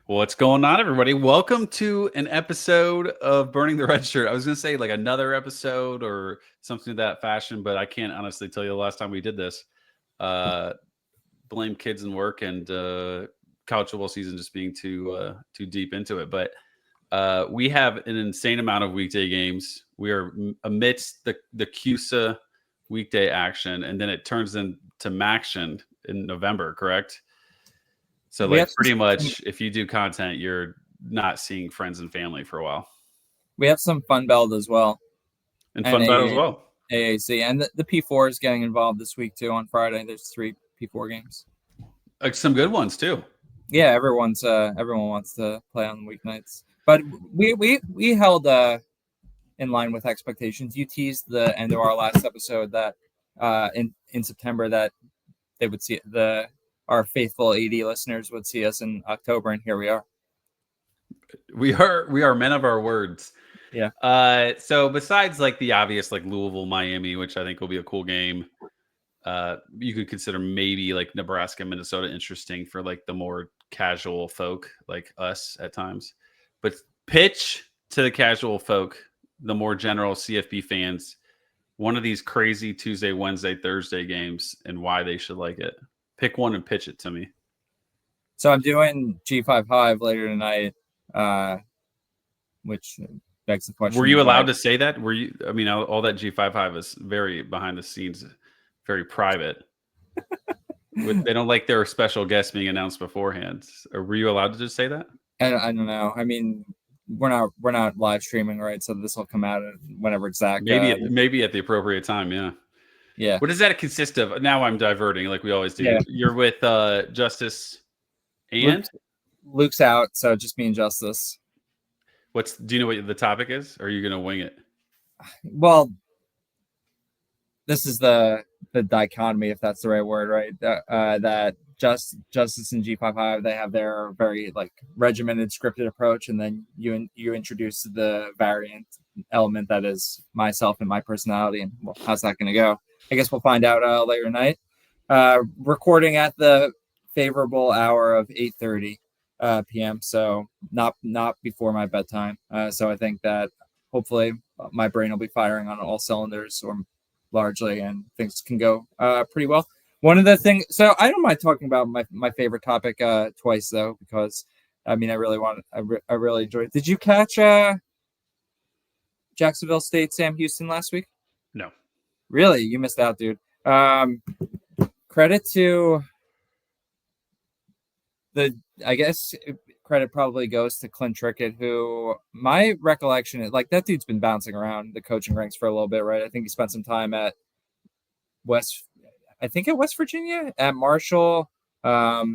What's going on, everybody? Welcome to an episode of Burning the Red Shirt. I was going to say like another episode or something of that fashion, but I can't honestly tell you the last time we did this. Uh, Blame kids and work and college football season just being too deep into it. But we have an insane amount of weekday games. We are amidst the CUSA weekday action, and then it turns into Maction in November, correct? So, We like, have pretty much, if you do content, you're not seeing friends and family for a while. some Fun Belt as well, And and Fun Battle as well. AAC, and the P4 is getting involved this week too. On Friday, there's 3 P4 games. Like some good ones too. Yeah, everyone wants to play on weeknights, but we held in line with expectations. You teased the end of our last episode that in September that they would see our faithful 80 listeners would see us in October, and here we are. We are men of our words. Yeah. So besides like the obvious like Louisville, Miami, which I think will be a cool game, you could consider maybe like Nebraska, Minnesota interesting for like the more casual folk like us at times. But pitch to the casual folk, the more general CFB fans, one of these crazy Tuesday, Wednesday, Thursday games and why they should like it. Pick one and pitch it to me. So I'm doing G5 Hive later tonight, which begs the question. Were you allowed to say that? Were you? I mean, all that G5 Hive is very behind the scenes, very private. They don't like their special guests being announced beforehand. Or were you allowed to just say that? I don't know. I mean, we're not live streaming, right? So this will come out whenever Zach. Maybe at the appropriate time. Yeah. Yeah. What does that consist of? Now I'm diverting, like we always do. Yeah. You're with Justice and Luke's out, so just me and Justice. Do you know what the topic is? Or are you going to wing it? Well, this is the dichotomy, if that's the right word, right? That Justice and G5 Hive, they have their very like regimented, scripted approach, and then you introduce the variant element that is myself and my personality. And well, how's that going to go? I guess we'll find out later tonight. Recording at the favorable hour of 8:30 p.m. So not before my bedtime. So I think that hopefully my brain will be firing on all cylinders, or largely, and things can go pretty well. One of the things, so I don't mind talking about my favorite topic twice though, because I mean I really enjoyed it. Did you catch Jacksonville State Sam Houston last week? No. Really? You missed out, dude. Credit to credit probably goes to Clint Trickett, who my recollection is like that dude's been bouncing around the coaching ranks for a little bit, right? I think he spent some time at West Virginia, at Marshall, a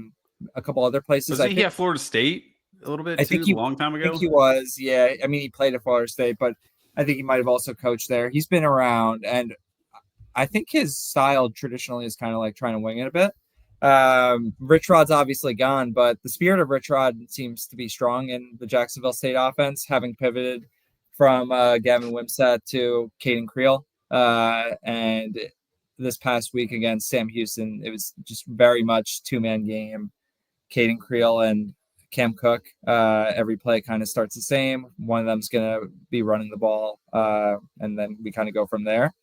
couple other places. Wasn't he at Florida State a little bit a long time ago? I think he was, yeah. I mean, he played at Florida State, but I think he might have also coached there. He's been around, and I think his style traditionally is kind of like trying to wing it a bit. Rich Rod's obviously gone, but the spirit of Rich Rod seems to be strong in the Jacksonville State offense, having pivoted from Gavin Wimsatt to Caden Creel. And this past week against Sam Houston, it was just very much two-man game. Caden Creel and Cam Cook. Every play kind of starts the same. One of them's going to be running the ball, and then we kind of go from there.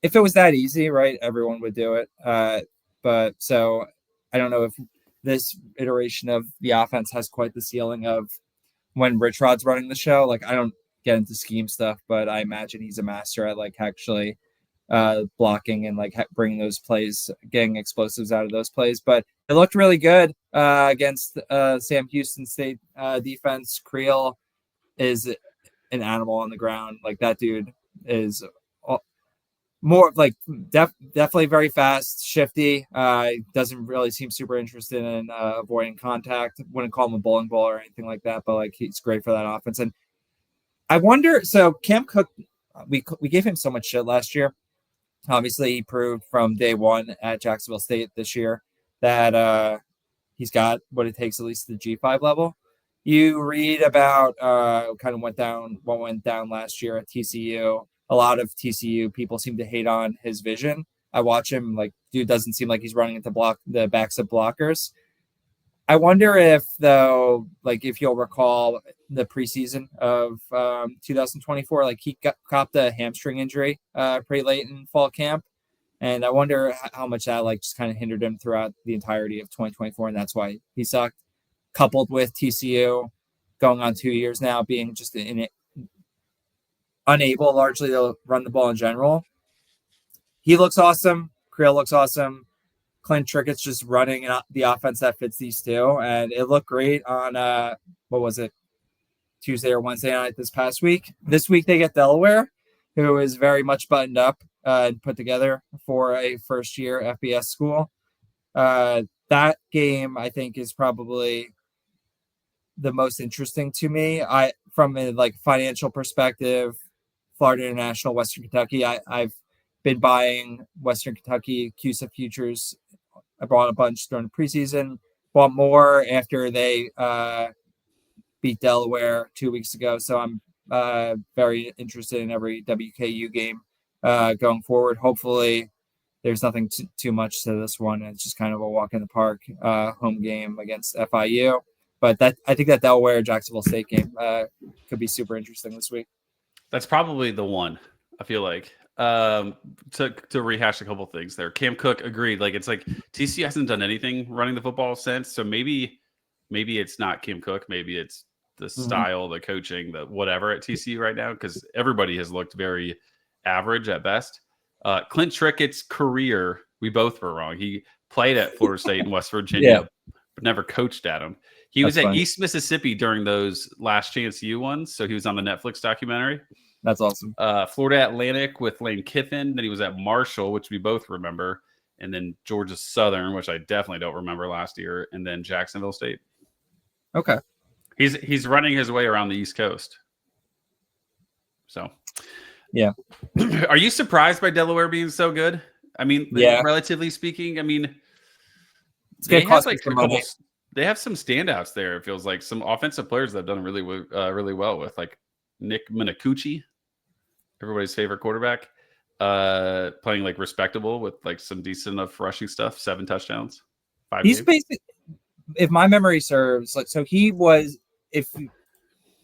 If it was that easy, right, everyone would do it. But so I don't know if this iteration of the offense has quite the ceiling of when Rich Rod's running the show. Like, I don't get into scheme stuff, but I imagine he's a master at like actually blocking and like bringing those plays, getting explosives out of those plays. But it looked really good against Sam Houston State defense. Creel is an animal on the ground. Like, that dude is more like definitely very fast, shifty. Doesn't really seem super interested in avoiding contact. Wouldn't call him a bowling ball or anything like that, but like he's great for that offense. And I wonder, so Cam Cook, we gave him so much shit last year. Obviously, he proved from day one at Jacksonville State this year that he's got what it takes, at least the G5 level. You read about kind of what went down last year at TCU. A lot of TCU people seem to hate on his vision. I watch him, like, dude doesn't seem like he's running into the backs of blockers. I wonder if, though, like if you'll recall the preseason of 2024, like he copped a hamstring injury pretty late in fall camp. And I wonder how much that like just kind of hindered him throughout the entirety of 2024. And that's why he sucked, coupled with TCU going on 2 years now, being just unable largely to run the ball in general. He looks awesome. Creel looks awesome. Clint Trickett's just running the offense that fits these two, and it looked great on what was it, Tuesday or Wednesday night this past week. This week they get Delaware, who is very much buttoned up and put together for a first year FBS school. That game I think is probably the most interesting to me. I from a like financial perspective, Florida International, Western Kentucky. I've been buying Western Kentucky CUSA futures. I bought a bunch during the preseason, bought more after they beat Delaware 2 weeks ago. So I'm very interested in every WKU game going forward. Hopefully, there's nothing too much to this one. It's just kind of a walk in the park home game against FIU. But I think that Delaware Jacksonville State game could be super interesting this week. That's probably the one. I feel like to rehash a couple things there. Cam Cook agreed. Like it's like TCU hasn't done anything running the football since. So maybe it's not Cam Cook. Maybe it's the style, the coaching, the whatever at TCU right now, because everybody has looked very average at best. Clint Trickett's career, we both were wrong. He played at Florida State and West Virginia, but never coached at them. He was at East Mississippi during those Last Chance U ones, so he was on the Netflix documentary. That's awesome. Florida Atlantic with Lane Kiffin. Then he was at Marshall, which we both remember, and then Georgia Southern, which I definitely don't remember last year, and then Jacksonville State. Okay. He's running his way around the East Coast. So, yeah. Are you surprised by Delaware being so good? I mean, relatively speaking, I mean, they have like a couple. They have some standouts there. It feels like some offensive players that have done really well with, like Nick Minacucci, everybody's favorite quarterback, playing like respectable with like some decent enough rushing stuff. 7 touchdowns, 5 He's games. basically, if my memory serves, like so he was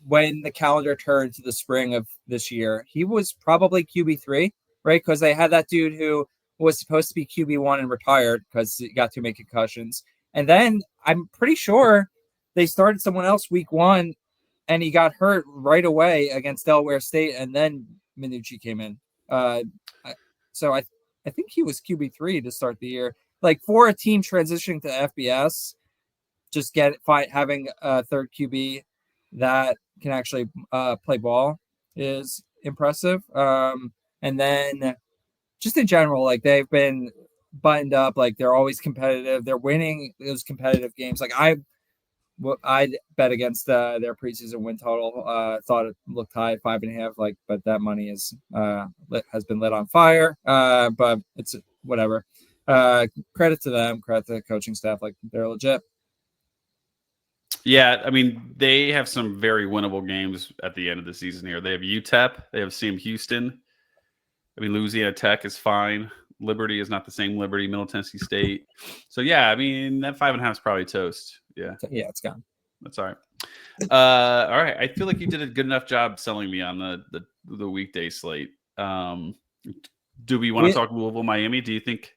when the calendar turned to the spring of this year, he was probably QB3, right? Because they had that dude who was supposed to be QB1 and retired because he got too many concussions. And then I'm pretty sure they started someone else week 1 and he got hurt right away against Delaware State. And then Minucci came in. So I think he was QB3 to start the year. Like for a team transitioning to FBS, just having a third QB that can actually play ball is impressive. And then just in general, like they've been buttoned up, like they're always competitive. They're winning those competitive games. Like I'd bet against their preseason win total. Thought it looked high at 5.5. Like, but that money has been lit on fire. But it's whatever. Credit to them. Credit to the coaching staff. Like they're legit. Yeah, I mean, they have some very winnable games at the end of the season here. They have UTEP. They have Sam Houston. I mean, Louisiana Tech is fine. Liberty is not the same Liberty. Middle Tennessee State. So, yeah, I mean, that 5.5 is probably toast. Yeah. Yeah, it's gone. That's all right. All right. I feel like you did a good enough job selling me on the weekday slate. Do we want to talk Louisville, Miami? Do you think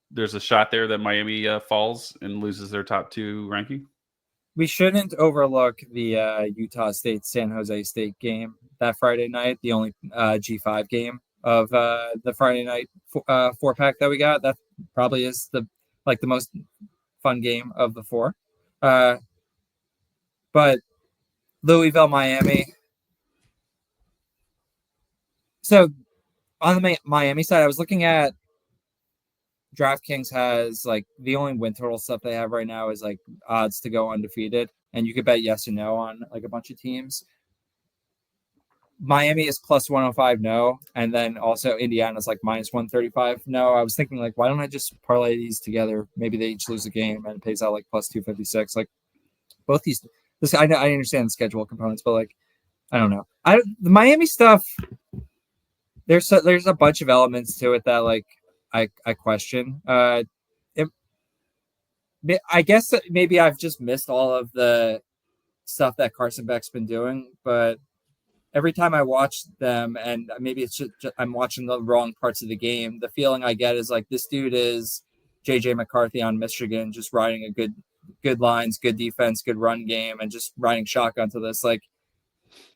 there's a shot there that Miami falls and loses their top 2 ranking? We shouldn't overlook the Utah State San Jose State game that Friday night, the only G5 game of the Friday night 4-pack that we got. That probably is the most fun game of the 4. But Louisville, Miami. So on the Miami side, I was looking at DraftKings has like the only win total stuff they have right now is like odds to go undefeated, and you could bet yes and no on like a bunch of teams. Miami is plus 105 no, and then also Indiana's like minus 135 no. I was thinking like, why don't I just parlay these together? Maybe they each lose a game and it pays out like plus 256. Like both these, I understand the schedule components, but like I don't know. The Miami stuff. There's a bunch of elements to it that like I question. I guess that maybe I've just missed all of the stuff that Carson Beck's been doing, but every time I watch them, and maybe it's just I'm watching the wrong parts of the game, the feeling I get is like this dude is JJ McCarthy on Michigan, just riding a good lines, good defense, good run game, and just riding shotgun to this. Like,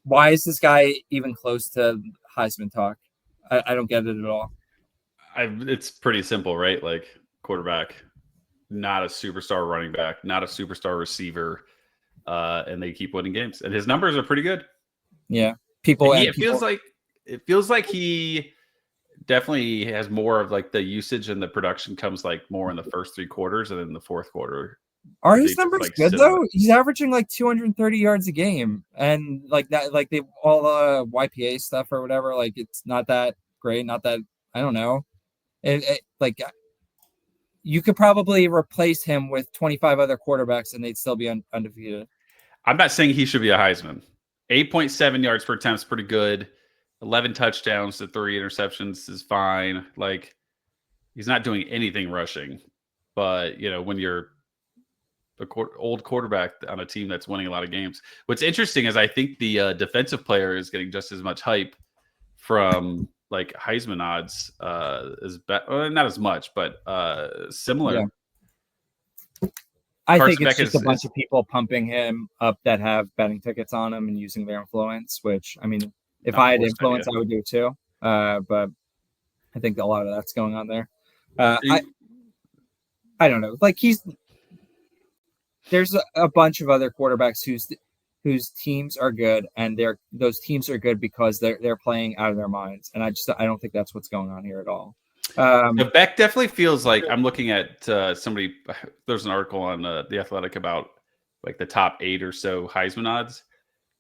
why is this guy even close to Heisman talk? I don't get it at all. It's pretty simple, right? Like quarterback, not a superstar running back, not a superstar receiver, and they keep winning games. And his numbers are pretty good. Yeah, It feels like he definitely has more of like the usage and the production comes like more in the first 3 quarters, and then the fourth quarter. Are They his just numbers like good sit on it. though? He's averaging like 230 yards a game, and like that, like they all YPA stuff or whatever. Like it's not that great, not that I don't know. Like you could probably replace him with 25 other quarterbacks, and they'd still be undefeated. I'm not saying he should be a Heisman. 8.7 yards per attempt is pretty good. 11 touchdowns to 3 interceptions is fine. Like he's not doing anything rushing, but you know when you're old quarterback on a team that's winning a lot of games. What's interesting is I think the defensive player is getting just as much hype from like Heisman odds not as much, but similar. Yeah. I Carson think it's Beck just a bunch of people pumping him up that have betting tickets on him and using their influence, which I mean, if I had influence, I would do too. But I think a lot of that's going on there. I don't know. Like there's a bunch of other quarterbacks whose teams are good, and those teams are good because they're playing out of their minds. And I don't think that's what's going on here at all. Beck definitely feels like I'm looking at somebody. There's an article on The Athletic about like the top 8 or so Heisman odds.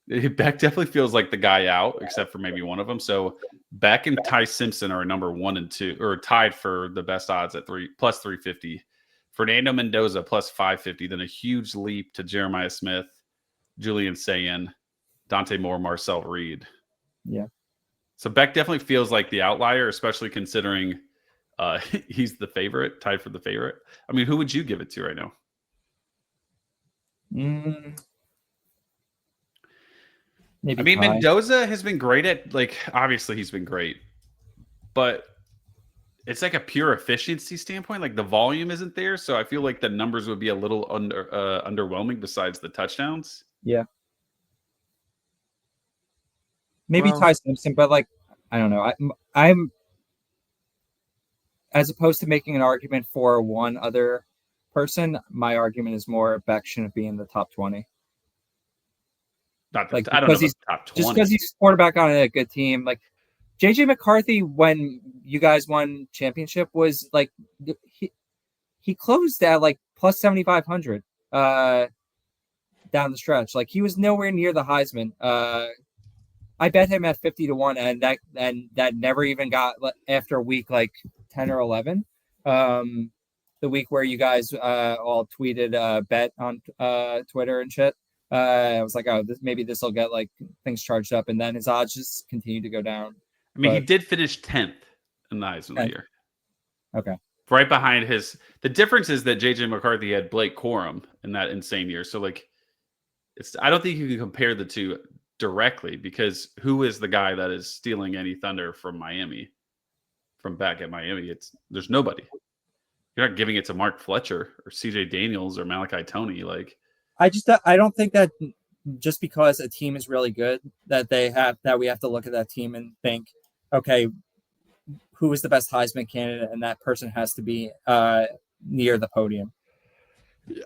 Beck definitely feels like the guy out, except for maybe one of them. So Beck and Ty Simpson are number 1 and 2, or tied for the best odds at plus 350. Fernando Mendoza plus 550. Then a huge leap to Jeremiah Smith, Julian Sayin, Dante Moore, Marcel Reed. Yeah. So Beck definitely feels like the outlier, especially considering he's the favorite, tied for the favorite. I mean, who would you give it to right now? Maybe I mean, Mendoza has been great at, like, obviously he's been great, but it's like a pure efficiency standpoint. Like the volume isn't there, so I feel like the numbers would be a little underwhelming. Besides the touchdowns, yeah, maybe Ty Simpson, but like I don't know. I'm as opposed to making an argument for one other person, my argument is more Beck shouldn't be in the top 20. I don't know he's top 20. Just because he's quarterback on a good team. Like JJ McCarthy, when you guys won championship, was like he closed at like plus 7,500 down the stretch. Like he was nowhere near the Heisman. I bet him at 50-1, and that never even got after week like 10 or 11. The week where you guys all tweeted bet on Twitter and shit. I was like, oh, maybe this will get like things charged up, and then his odds just continue to go down. I mean, he did finish 10th in the Heisman that year. Okay. Right behind the difference is that JJ McCarthy had Blake Corum in that insane year. So like I don't think you can compare the two directly, because who is the guy that is stealing any thunder from Miami, from back at Miami? There's nobody. You're not giving it to Mark Fletcher or CJ Daniels or Malachi Toney. Like I don't think that just because a team is really good that we have to look at that team and think, okay, who is the best Heisman candidate, and that person has to be near the podium.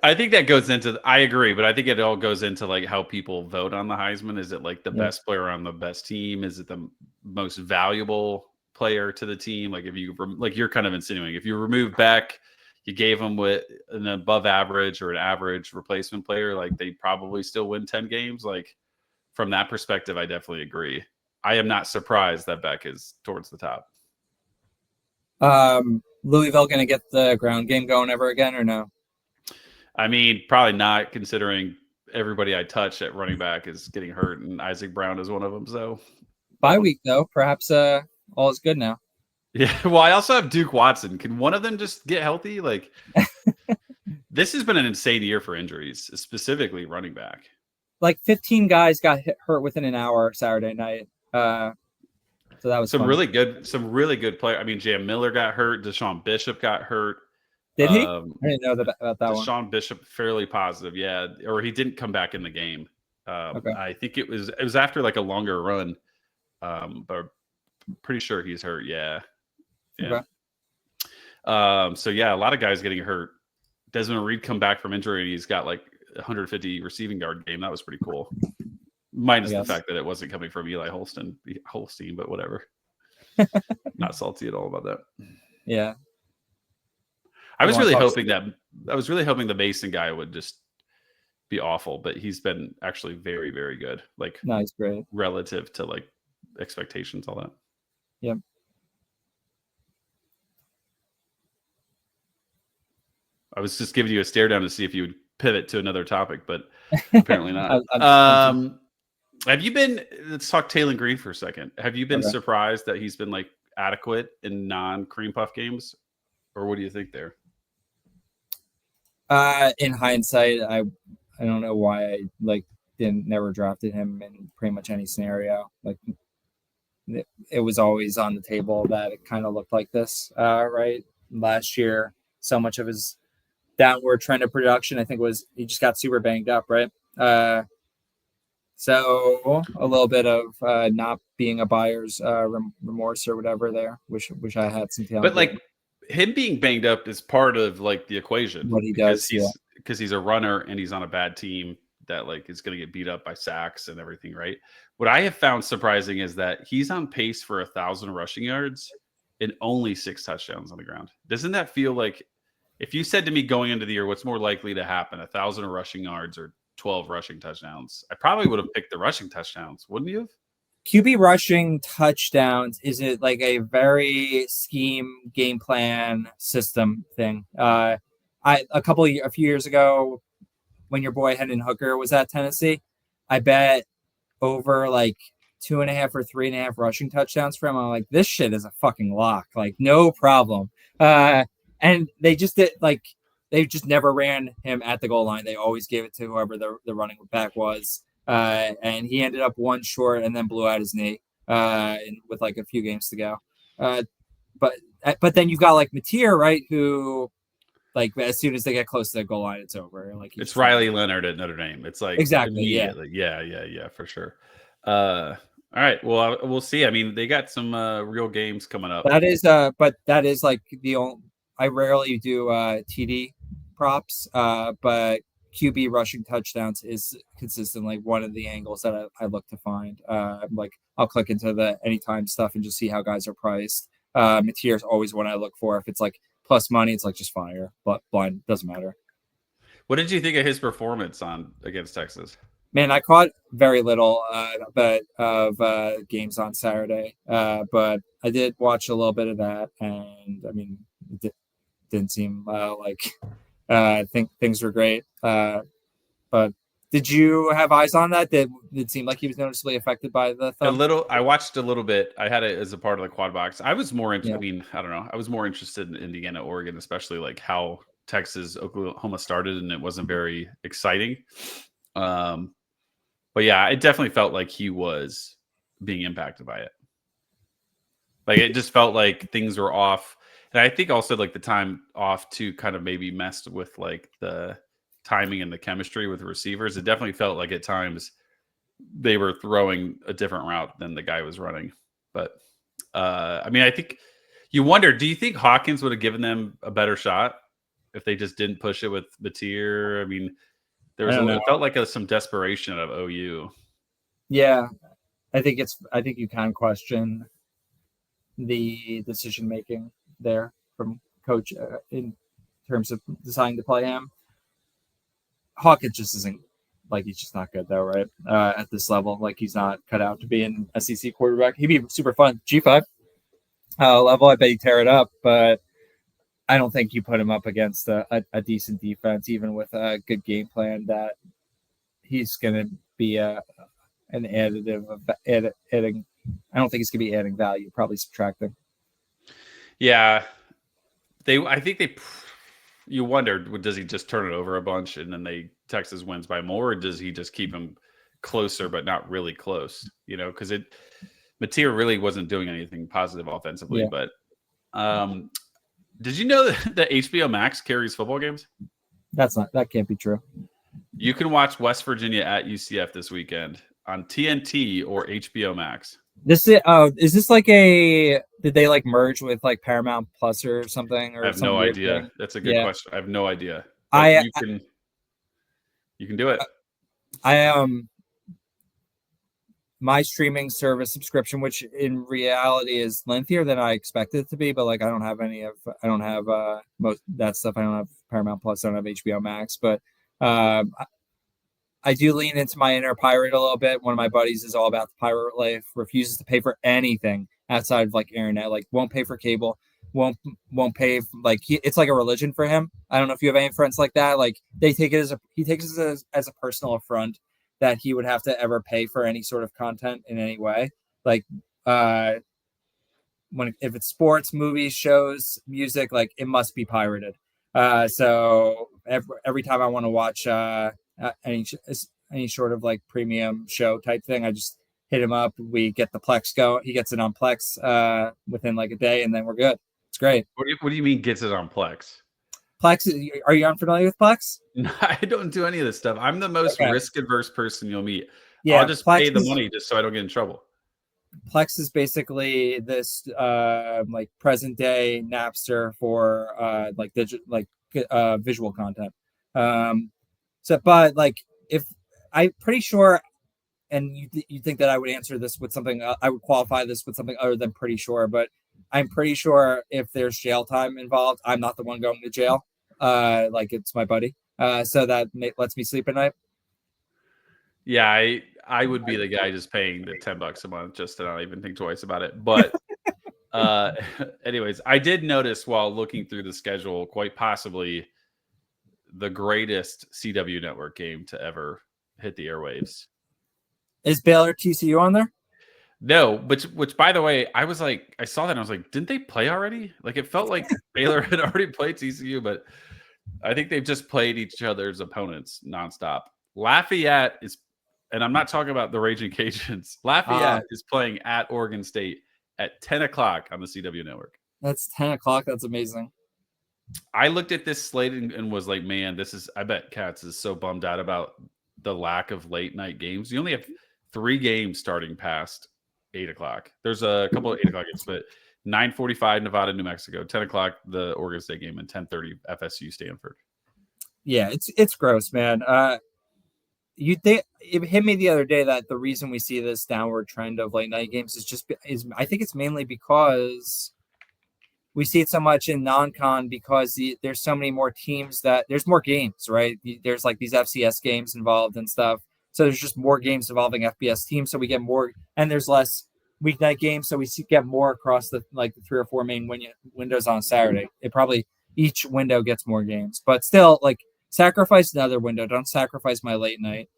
I think that goes into, I agree, but I think it all goes into like how people vote on the Heisman. Is it like the best player on the best team? Is it the most valuable player to the team? Like if you, like you're kind of insinuating, if you remove Beck, you gave them with an above average or an average replacement player, like they probably still win 10 games. Like from that perspective, I definitely agree. I am not surprised that Beck is towards the top. Louisville going to get the ground game going ever again or no? I mean, probably not, considering everybody I touch at running back is getting hurt, and Isaac Brown is one of them. So bye week though, perhaps all is good now. Yeah, well, I also have Duke Watson. Can one of them just get healthy? Like This has been an insane year for injuries, specifically running back. Like 15 guys got hurt within an hour Saturday night. So that was some fun. really good players. I mean, Jam Miller got hurt. Deshaun Bishop got hurt. Did he? I didn't know about that one. Deshaun Bishop fairly positive, yeah, or he didn't come back in the game. Okay. I think it was after like a longer run, but pretty sure he's hurt. Yeah. Okay. So yeah, a lot of guys getting hurt. Desmond Reed come back from injury and he's got like 150 receiving yard game. That was pretty cool. Minus the fact that it wasn't coming from Eli Holstein, but whatever. Not salty at all about that. Yeah. I was really hoping the Mason guy would just be awful, but he's been actually very, very good. Like, nice, great relative to like expectations, all that. Yep. I was just giving you a stare down to see if you would pivot to another topic, but apparently not. Have you been? Let's talk Taylor Green for a second. Have you been surprised that he's been like adequate in non-cream puff games, or what do you think there? In hindsight, I don't know why I never drafted him in pretty much any scenario. Like it was always on the table that it kind of looked like this. Right, last year, so much of his downward trend of production, I think, was he just got super banged up, right? So a little bit of not being a buyer's remorse or whatever there. Wish I had some talent. But like him being banged up is part of like the equation. What he does, because he's a runner and he's on a bad team that like is going to get beat up by sacks and everything, right? What I have found surprising is that he's on pace for 1,000 rushing yards and only 6 touchdowns on the ground. Doesn't that feel like, if you said to me going into the year, what's more likely to happen, 1,000 rushing yards or 12 rushing touchdowns, I probably would have picked the rushing touchdowns, wouldn't you have? QB rushing touchdowns is it like a very game plan system thing. A few years ago, when your boy Hendon Hooker was at Tennessee, I bet over like 2.5 or 3.5 rushing touchdowns for him. I'm like, this shit is a fucking lock, like no problem. And they just did they just never ran him at the goal line. They always gave it to whoever the running back was. And he ended up one short and then blew out his knee with like a few games to go. But then you've got like Mateer, right, who like as soon as they get close to the goal line, it's over. Like it's Riley Leonard at Notre Dame. It's like exactly immediately. Yeah, for sure. All right. Well, we'll see. I mean, they got some real games coming up. That is like the only. I rarely do TD props, but QB rushing touchdowns is consistently one of the angles that I look to find. Like I'll click into the anytime stuff and just see how guys are priced. Mateer is always one I look for. If it's like plus money, it's like just fire, but blind doesn't matter. What did you think of his performance against Texas? Man, I caught very little of games on Saturday, but I did watch a little bit of that, and I mean, it didn't seem like I think things were great. But did you have eyes on that? Did it seem like he was noticeably affected by the thumb? A little. I watched a little bit. I had it as a part of the quad box. I was more interested. Yeah. I mean, I don't know. I was more interested in Indiana, Oregon, especially like how Texas, Oklahoma started, and it wasn't very exciting. But yeah, it definitely felt like he was being impacted by it. Like it just felt like things were off. And I think also like the time off too kind of maybe messed with like the timing and the chemistry with the receivers. It definitely felt like at times they were throwing a different route than the guy was running. But I mean, I think you wonder, do you think Hawkins would have given them a better shot if they just didn't push it with Mateer? I mean, it felt like some desperation out of OU. Yeah, I think you can question the decision making there from coach in terms of deciding to play him. Hawkins just isn't like he's just not good though, right? At this level, like he's not cut out to be an SEC quarterback. He'd be super fun G5 level. I bet he'd tear it up, but I don't think you put him up against a decent defense, even with a good game plan, that he's going to be an additive of adding. I don't think he's going to be adding value, probably subtracting. Yeah. you wondered, does he just turn it over a bunch and then Texas wins by more, or does he just keep him closer but not really close? Because Mateer really wasn't doing anything positive offensively. Yeah, But did you know that HBO Max carries football games? that can't be true. You can watch West Virginia at UCF this weekend on TNT or HBO Max. Is this like did they like merge with like Paramount Plus or something I or have some no weird idea. thing? That's a good Yeah. question. I have no idea. But I you can do it. I my streaming service subscription, which in reality is lengthier than I expected it to be, but like I don't have most that stuff. I don't have Paramount Plus, I don't have HBO Max, but um I do lean into my inner pirate a little bit. One of my buddies is all about the pirate life, refuses to pay for anything outside of like internet, like won't pay for cable, won't pay like it's like a religion for him. I don't know if you have any friends like that. Like they take it he takes it as a personal affront that he would have to ever pay for any sort of content in any way. Like uh if it's sports, movies, shows, music, like it must be pirated. So every time I want to watch any sort of like premium show type thing, I just hit him up. We get the Plex go. He gets it on Plex within like a day, and then we're good. It's great. What do you mean gets it on Plex? Plex, are you unfamiliar with Plex? No, I don't do any of this stuff. I'm the most Okay. risk adverse person you'll meet. I'll Yeah, just pay the money just so I don't get in trouble. Plex is basically this like present day Napster for visual content. Um, but like if I'm pretty sure, and you think that I would answer this with something, I would qualify this with something other than pretty sure, but I'm pretty sure if there's jail time involved, I'm not the one going to jail. Like it's my buddy. So that lets me sleep at night. Yeah, I would be the guy just paying the $10 a month just to not even think twice about it. But uh anyways, I did notice while looking through the schedule, quite possibly the greatest CW network game to ever hit the airwaves. Is Baylor TCU on there? No, which by the way, I was like, I saw that and I was like, didn't they play already? Like it felt like Baylor had already played TCU, but I think they've just played each other's opponents nonstop. Lafayette is, and I'm not talking about the Raging Cajuns. Lafayette is playing at Oregon State at 10 o'clock on the CW network. That's 10 o'clock. That's amazing. I looked at this slate and was like, man, I bet Katz is so bummed out about the lack of late night games. You only have 3 games starting past 8 o'clock. There's a couple of 8 o'clock games, but 9:45 Nevada, New Mexico, 10 o'clock the Oregon State game, and 10:30 FSU Stanford. Yeah, it's gross, man. It hit me the other day that the reason we see this downward trend of late night games is I think it's mainly because we see it so much in non-con because there's so many more teams that there's more games, right? There's like these FCS games involved and stuff. So there's just more games involving FBS teams. So we get more, and there's less weeknight games. So get more across the 3 or 4 main windows on Saturday. Each window gets more games, but still like sacrifice another window. Don't sacrifice my late night.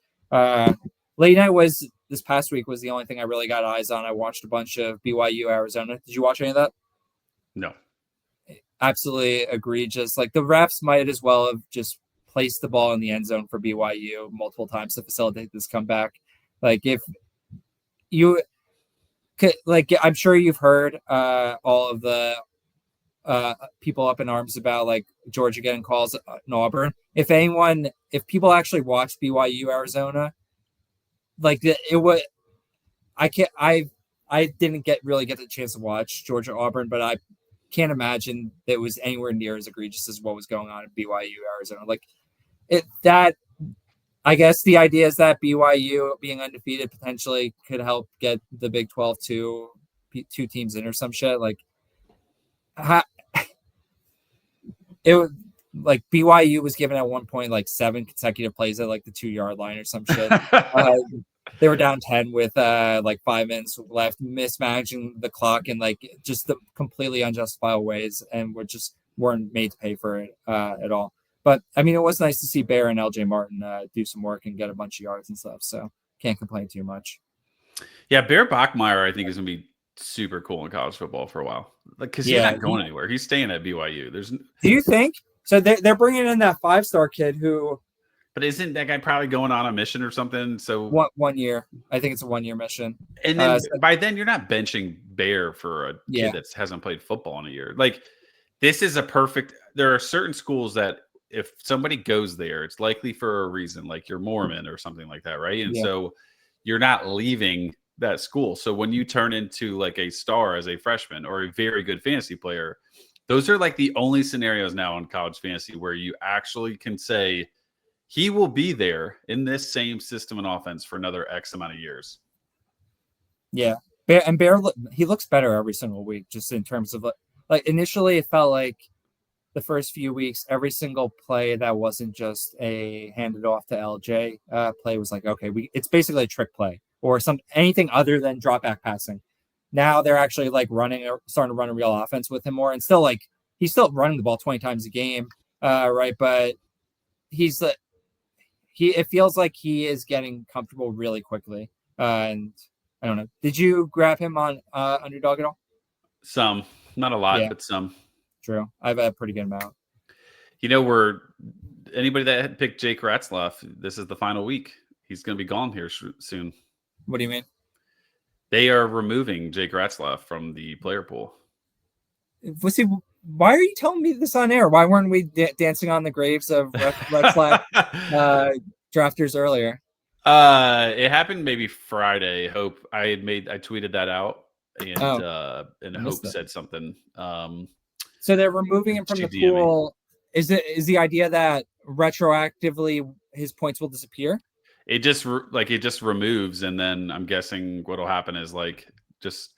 Late night was this past week was the only thing I really got eyes on. I watched a bunch of BYU Arizona. Did you watch any of that? No. Absolutely egregious. Like the refs might as well have just placed the ball in the end zone for BYU multiple times to facilitate this comeback. Like if you like, I'm sure you've heard all of the people up in arms about like Georgia getting calls in Auburn. If people actually watched BYU Arizona, like it would. I didn't really get the chance to watch Georgia Auburn, but I can't imagine that it was anywhere near as egregious as what was going on at BYU Arizona. Like I guess the idea is that BYU being undefeated potentially could help get the Big 12 two teams in or some shit. Like it like BYU was given at one point like 7 consecutive plays at like the 2-yard line or some shit. They were down 10 with like 5 minutes left, mismanaging the clock in like just the completely unjustifiable ways, and weren't made to pay for it at all. But I mean, it was nice to see Bear and LJ Martin do some work and get a bunch of yards and stuff. So can't complain too much. Yeah, Bear Bachmeyer, I think, is going to be super cool in college football for a while. Like, because he's not going anywhere. He's staying at BYU. Do you think? So they're bringing in that 5-star kid who. But isn't that guy probably going on a mission or something? So 1 year, I think it's a 1-year mission. and then So, by then you're not benching Bear for a yeah, kid that hasn't played football in a year. Like this is a perfect. There are certain schools that if somebody goes there, it's likely for a reason, like you're Mormon or something like that, right? And yeah, so you're not leaving that school. So when you turn into like a star as a freshman or a very good fantasy player, those are like the only scenarios now in college fantasy where you actually can say he will be there in this same system and offense for another X amount of years. yeah. Bear, he looks better every single week, just in terms of like initially it felt like the first few weeks, every single play that wasn't just a handed off to LJ play was like, okay, it's basically a trick play or anything other than drop back passing. Now they're actually like starting to run a real offense with him more, and still like he's still running the ball 20 times a game, right? But he's it feels like he is getting comfortable really quickly, and I don't know. Did you grab him on Underdog at all? Some, not a lot, Yeah, but some. true. I've had a pretty good amount. We're anybody that had picked Jake Ratzlaff, this is the final week. He's going to be gone here soon. What do you mean? They are removing Jake Ratzlaff from the player pool. Why are you telling me this on air? Why weren't we dancing on the graves of Retzlaff drafters earlier? It happened maybe Friday. Hope I tweeted that out, and Hope that. said something. So they're removing him from the pool. Is the idea that retroactively his points will disappear? It just removes, and then I'm guessing what'll happen is like just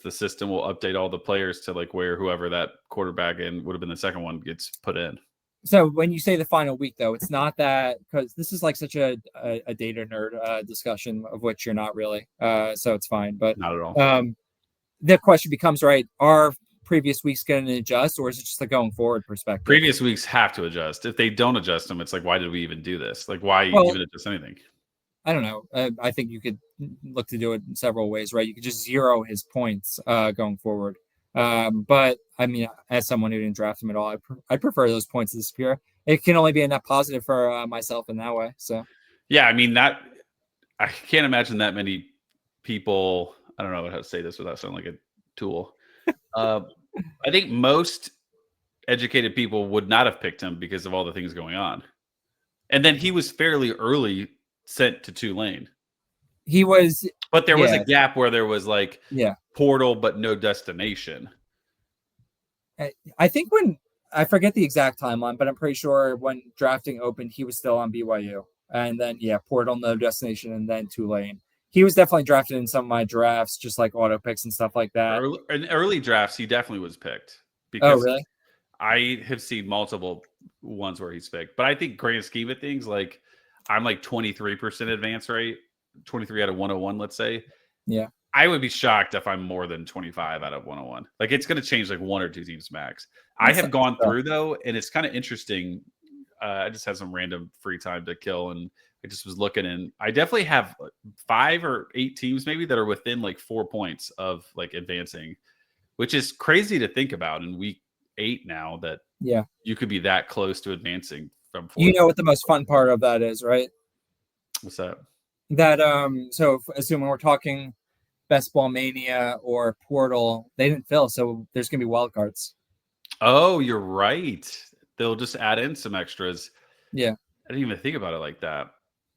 the system will update all the players to like where whoever that quarterback and would have been the second one gets put in. So when you say the final week, though, it's not that, because this is like such a data nerd discussion of which you're not really. So it's fine, but not at all. The question becomes, right, are previous weeks going to adjust, or is it just a going forward perspective? Previous weeks have to adjust. If they don't adjust them, it's like, why did we even do this? Like, why even adjust anything? I don't know. I think you could look to do it in several ways, right? You could just zero his points going forward. But I mean, as someone who didn't draft him at all, I prefer those points to disappear. It can only be a net positive for myself in that way. So, yeah, I mean I can't imagine that many people. I don't know how to say this without sounding like a tool. I think most educated people would not have picked him because of all the things going on. And then he was fairly early sent to Tulane. He was, but there was a gap where there was like portal but no destination. I think when I forget the exact timeline, but I'm pretty sure when drafting opened, he was still on BYU, and then portal, no destination, and then Tulane. He was definitely drafted in some of my drafts, just like auto picks and stuff like that. In early drafts, he definitely was picked. Because really? I have seen multiple ones where he's picked, but I think grand scheme of things, like I'm like 23% advance rate, 23 out of 101, let's say. Yeah. I would be shocked if I'm more than 25 out of 101. Like it's going to change like one or two teams max. I have gone through though, and it's kind of interesting. I just had some random free time to kill, and I just was looking, and I definitely have 5 or 8 teams maybe that are within like 4 points of like advancing, which is crazy to think about in week 8 now that you could be that close to advancing from 4. You know what the most fun part of that is, right? What's that? That so assuming we're talking Best Ball Mania or Portal, they didn't fill, so there's gonna be wild cards. Oh, you're right. They'll just add in some extras. Yeah. I didn't even think about it like that.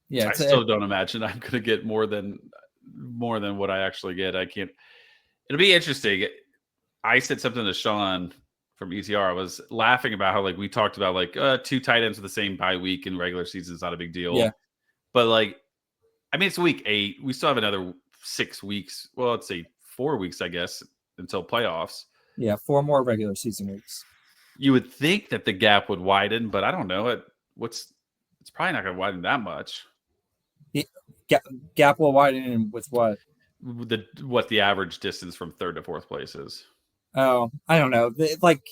Yeah. I still don't imagine I'm gonna get more than what I actually get. I can't. It'll be interesting. I said something to Sean from ETR. I was laughing about how like we talked about like 2 tight ends with the same bye week in regular season is not a big deal. Yeah. But like, I mean, it's week 8. We still have another 6 weeks. Well, let's say 4 weeks, I guess, until playoffs. Yeah, 4 more regular season weeks. You would think that the gap would widen, but I don't know. It's probably not going to widen that much. Gap will widen with what? What the average distance from 3rd to 4th place is. Oh, I don't know. Like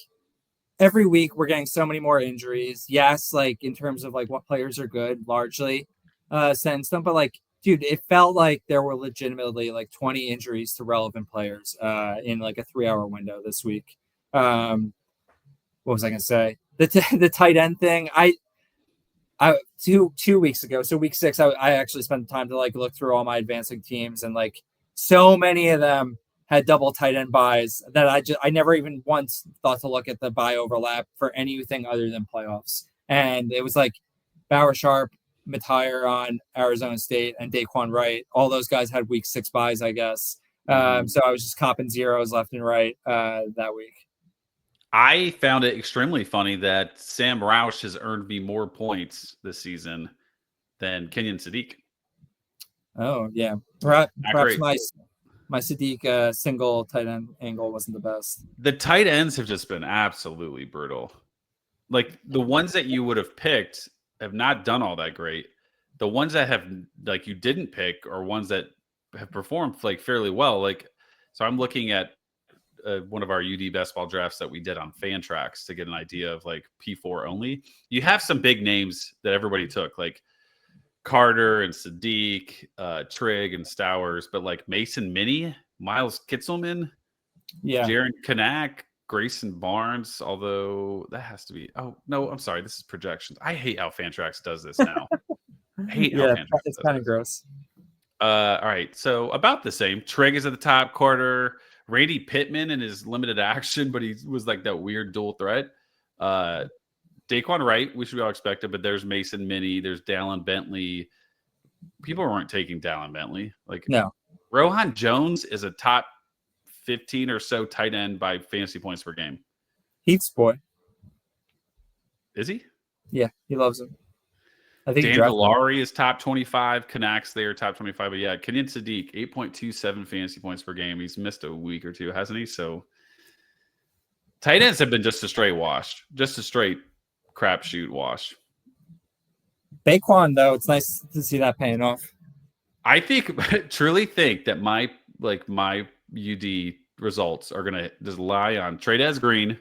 every week we're getting so many more injuries. Yes, like in terms of like what players are good, largely since them, but like, dude, it felt like there were legitimately like 20 injuries to relevant players in like a 3-hour window this week. What was I gonna say? the tight end thing. I 2 weeks ago, so week 6, I actually spent time to like look through all my advancing teams, and like so many of them had double tight end buys that I never even once thought to look at the buy overlap for anything other than playoffs. And it was like Bauer Sharp, Matire on Arizona State, and Daquan Wright. All those guys had week 6 buys, I guess. So I was just copping zeros left and right that week. I found it extremely funny that Sam Roush has earned me more points this season than Kenyon Sadiq. Oh yeah, perhaps my Sadiq single tight end angle wasn't the best. The tight ends have just been absolutely brutal. Like the ones that you would have picked have not done all that great. The ones that have like you didn't pick are ones that have performed like fairly well. Like so, I'm looking at one of our UD best ball drafts that we did on Fantrax to get an idea of like P4 only. You have some big names that everybody took, like Carter and Sadiq, Trigg and Stowers, but like Mason Minnie, Miles Kitzelman, Jaron Kanak, Grayson Barnes, although that has to be. Oh, no, I'm sorry. This is projections. I hate how Fantrax does this now. I hate how Fantrax it's kind of gross. All right. So about the same. Trigg is at the top, Carter. Randy Pittman in his limited action, but he was like that weird dual threat. Daquan Wright, we should be all expected, but there's Mason Minnie, there's Dallin Bentley. People weren't taking Dallin Bentley. Like no. Rohan Jones is a top 15 or so tight end by fantasy points per game. Heath's boy. Is he? Yeah, he loves him. I think Dan Villari is top 25. Kanaks there, top 25. But yeah, Kenyon Sadiq, 8.27 fantasy points per game. He's missed a week or two, hasn't he? So tight ends have been just a straight wash, just a straight crapshoot wash. Baquan, though, it's nice to see that paying off. I truly think that my UD results are gonna just lie on Tradez Green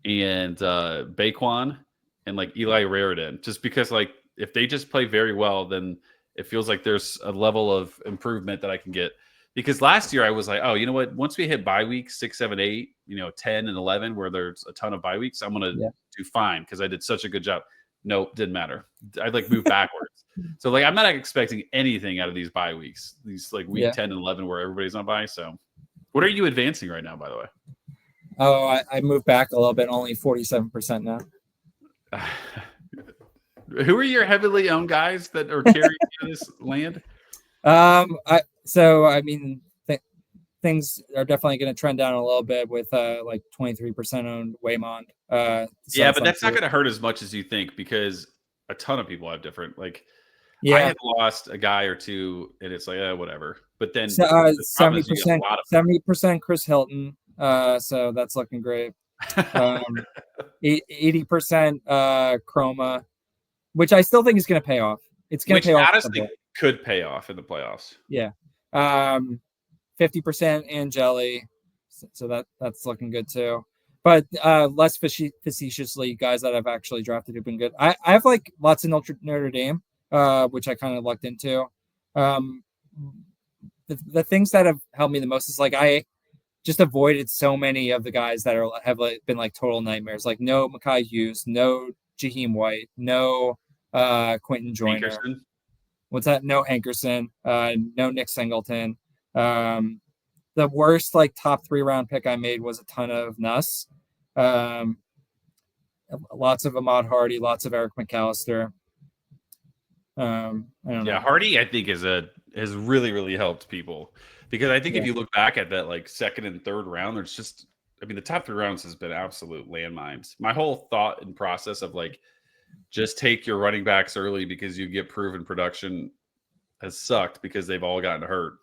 and Baquan and like Eli Raridan, just because like if they just play very well, then it feels like there's a level of improvement that I can get. Because last year I was like, oh, you know what? Once we hit bye weeks 6, 7, 8, 10 and 11, where there's a ton of bye weeks, I'm gonna do fine because I did such a good job. Nope, didn't matter. I like moved backwards. So like I'm not expecting anything out of these bye weeks. These like week 10 and 11 where everybody's on bye. So what are you advancing right now, by the way? Oh, I moved back a little bit, only 47% now. Who are your heavily owned guys that are carrying this land? Things are definitely going to trend down a little bit with like 23% owned Waymond. Yeah, but that's not going to hurt as much as you think because a ton of people have different I have lost a guy or two, and it's like whatever. But then 70% Chris Hilton. So that's looking great. 80% Chroma, which I still think is going to pay off. It's going to pay off. Honestly, could pay off in the playoffs. Yeah. 50% Angeli, so that's looking good too. But less facetiously, guys that I've actually drafted have been good. I have like lots of Notre Dame, which I kind of lucked into. The things that have helped me the most is like I just avoided so many of the guys that have been like total nightmares. Like no Mekhi Hughes, no Jaheim White, no Quentin Joyner. Hankerson. What's that? No Hankerson, no Nick Singleton. The worst like top 3 round pick I made was a ton of Nuss. Lots of Ahmad Hardy, lots of Eric McAllister. I don't know. Hardy I think has really, really helped people because I think if you look back at that like second and third round, there's just the top 3 rounds has been absolute landmines. My whole thought and process of like just take your running backs early because you get proven production has sucked because they've all gotten hurt.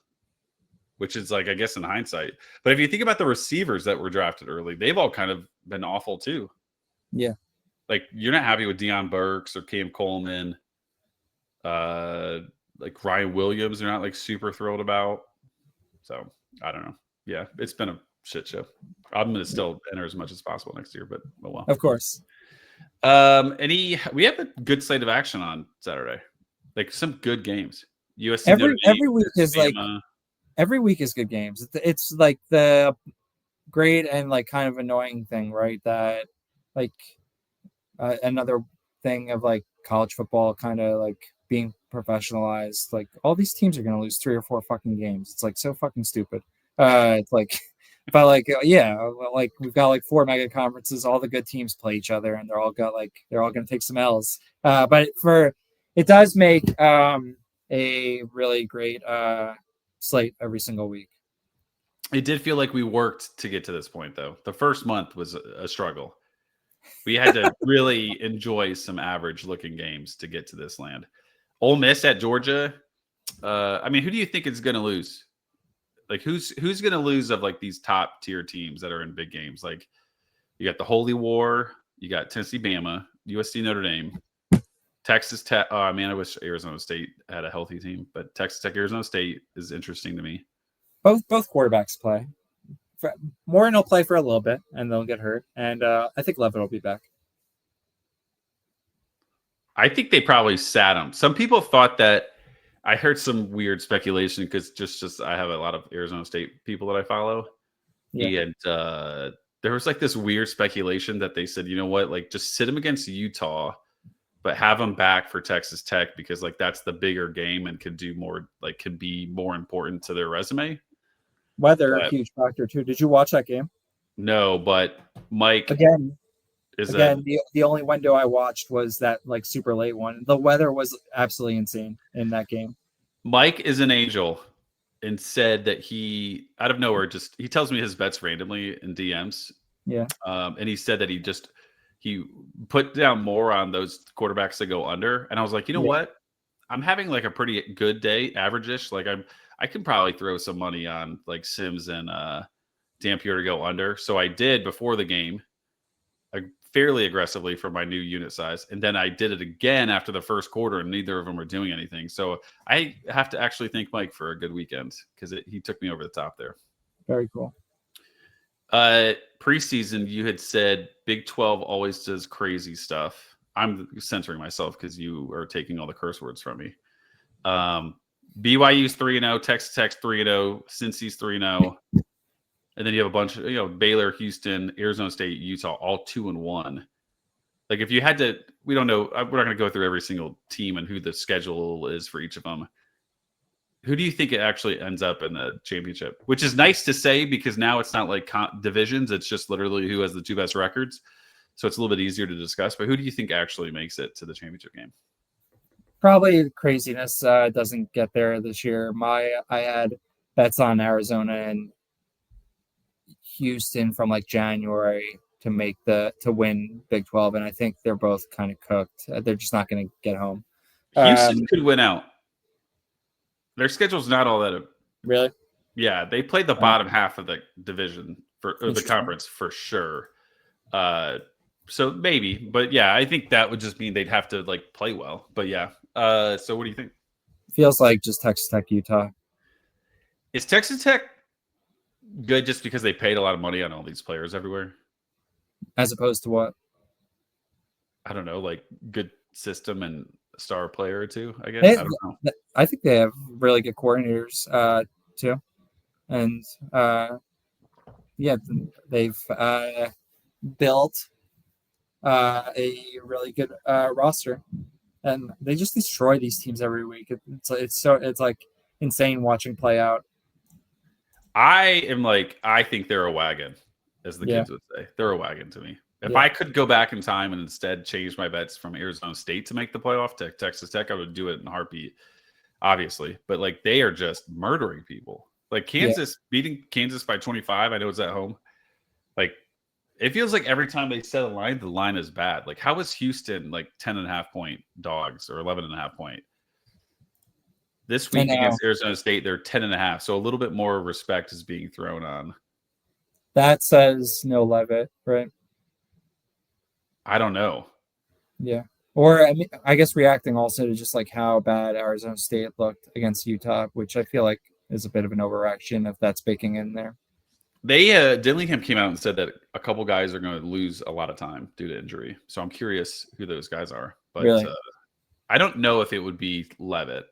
Which is like, I guess, in hindsight. But if you think about the receivers that were drafted early, they've all kind of been awful too. Yeah. Like you're not happy with Deion Burks or Cam Coleman. Like Ryan Williams, they're not like super thrilled about. So I don't know. Yeah, it's been a shit show. I'm going to still enter as much as possible next year, but oh well. Of course. We have a good slate of action on Saturday. Like some good games. USC every week is like every week is good games. It's like the great and like kind of annoying thing, right? That like another thing of like college football kind of like being professionalized. Like all these teams are gonna lose 3 or 4 fucking games. It's like so fucking stupid. It's like, but like yeah, like we've got like 4 mega conferences. All the good teams play each other, and they're all gonna take some L's. But for it does make a really great slate every single week. It did feel like we worked to get to this point, though. The first month was a struggle. We had to really enjoy some average looking games to get to this land. Ole Miss at Georgia. I mean, who do you think is going to lose? Like, who's going to lose of like these top tier teams that are in big games? Like, you got the Holy War, you got Tennessee, Bama, USC, Notre Dame, Texas Tech. Oh, I mean, I wish Arizona State had a healthy team, but Texas Tech, Arizona State is interesting to me. Both quarterbacks play. Morin will play for a little bit, and they'll get hurt. And I think Levitt will be back. I think they probably sat him. Some people thought that. I heard some weird speculation because just I have a lot of Arizona State people that I follow, and there was like this weird speculation that they said, you know what, like just sit him against Utah, but have him back for Texas Tech because like that's the bigger game and could do more, like could be more important to their resume. Weather, huge factor too. Did you watch that game? No, but Mike again. The only window I watched was that like super late one. The weather was absolutely insane in that game. Mike is an angel and said that he out of nowhere he tells me his bets randomly in DMs. Yeah. And he said that he put down more on those quarterbacks that go under. And I was like, you know what? I'm having like a pretty good day, average-ish. Like I can probably throw some money on like Sims and Dampier to go under. So I did before the game. Fairly aggressively for my new unit size. And then I did it again after the first quarter, and neither of them were doing anything. So I have to actually thank Mike for a good weekend because he took me over the top there. Very cool. Preseason, you had said Big 12 always does crazy stuff. I'm censoring myself because you are taking all the curse words from me. BYU's 3-0, Texas Tech's 3-0, Cincy's 3-0. And then you have a bunch of, Baylor, Houston, Arizona State, Utah, all 2-1. Like if you had to, we don't know, we're not going to go through every single team and who the schedule is for each of them. Who do you think it actually ends up in the championship? Which is nice to say because now it's not like divisions. It's just literally who has the 2 best records. So it's a little bit easier to discuss. But who do you think actually makes it to the championship game? Probably craziness doesn't get there this year. I had bets on Arizona and Houston from like January to win Big 12, and I think they're both kind of cooked. They're just not going to get home. Houston could win out. Their schedule's not all that. Really? Yeah, they played the bottom half of the division or the conference for sure. So maybe, but yeah, I think that would just mean they'd have to like play well. But yeah, so what do you think? Feels like just Texas Tech, Utah. Is Texas Tech good just because they paid a lot of money on all these players everywhere? As opposed to what? I don't know, like good system and star player or two, I guess. I don't know. I think they have really good coordinators too. And they've built a really good roster. And they just destroy these teams every week. It's like insane watching play out. I think they're a wagon, as the kids would say. They're a wagon to me. If I could go back in time and instead change my bets from Arizona State to make the playoff to Texas Tech, I would do it in a heartbeat, obviously. But like they are just murdering people. Like Kansas beating Kansas by 25. I know it's at home. Like it feels like every time they set a line, the line is bad. Like how is Houston like 10.5 point dogs or 11.5 point? This week against Arizona State, they're 10.5. So a little bit more respect is being thrown on. That says no Levitt, right? I don't know. Yeah. Or I mean, I guess reacting also to just like how bad Arizona State looked against Utah, which I feel like is a bit of an overreaction if that's baking in there. They Dillingham came out and said that a couple guys are going to lose a lot of time due to injury. So I'm curious who those guys are. But really? I don't know if it would be Levitt.